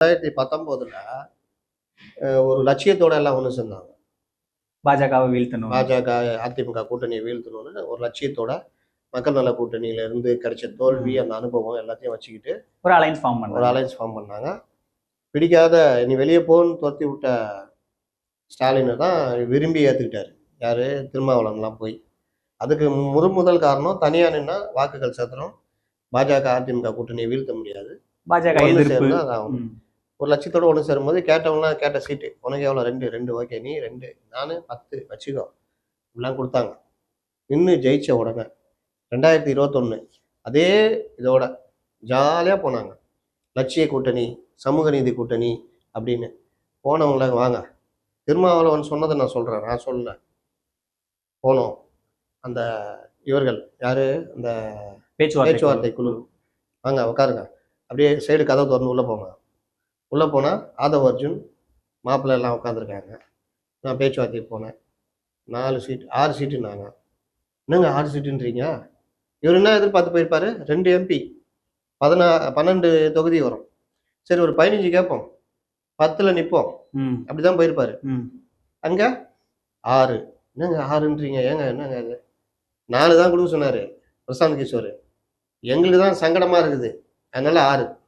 2019 ஒரு லட்சியத்தோட எல்லாம் ஒன்று சேர்ந்தாங்க. பாஜகவை வீழ்த்தணும். பாஜக, அதிமுக கூட்டணியை வீழ்த்தணும்னு ஒரு லட்சியத்தோட மக்கள் நல கூட்டணியில இருந்து கிடைச்ச தோல்வி, அந்த அனுபவம் எல்லாத்தையும் வச்சுக்கிட்டு ஒரு அலைன்ஸ் ஃபார்ம் பண்ணாங்க. பிடிக்காத நீ வெளியே போன்னு துரத்தி விட்ட ஸ்டாலினை தான் விரும்பி ஏற்றுக்கிட்டாரு. யாரு? திருமாவளவன்லாம் போய். அதுக்கு முதல் காரணம் தனியா நின்னா வாக்குகள் சேர்த்துறோம். பாஜக, அதிமுக கூட்டணியை வீழ்த்த முடியாது. பாஜக எதிர்ப்பு. ஒரு லட்சத்தோட ஒன்று சேரும்போது கேட்டவங்களாம் கேட்ட சீட்டு உனக்கு எவ்வளோ? 2 ஓகே, நீ 2 நான் 10 வச்சுக்கோ இப்படிலாம் கொடுத்தாங்க. இன்னும் ஜெயிச்ச உடனே 2021 அதே இதோட ஜாலியாக போனாங்க. லட்சிய கூட்டணி, சமூக நீதி கூட்டணி அப்படின்னு போனவங்கள வாங்க. திருமாவளவன் சொன்னதை நான் சொல்கிறேன், நான் சொல்லல. போனோம். அந்த இவர்கள் யாரு? அந்த பேச்சுவார்த்தை குழு வாங்க உட்காருங்க. அப்படியே சைடு கதவு திறந்து உள்ளே போங்க. உள்ளே போனால் ஆதவ் அர்ஜுன் மாப்பிள்ளை எல்லாம் உட்காந்துருக்காங்க. நான் பேச்சுவார்த்தைக்கு போனேன். 6 சீட்டுனாங்க. என்னங்க 6 சீட்டுன்றீங்க? இவர் என்ன எதிர்பார்த்து போயிருப்பாரு? 2 MP 12 தொகுதி வரும். சரி ஒரு 15 கேட்போம், 10ல் நிற்போம், அப்படிதான் போயிருப்பாரு. அங்க 6. என்னங்க 6ன்றீங்க? ஏங்க என்னங்க அது? 4 தான் கொடுக்க சொன்னாரு பிரசாந்த் கிஷோர். எங்களுக்கு தான் சங்கடமா இருக்குது, அதனால 6.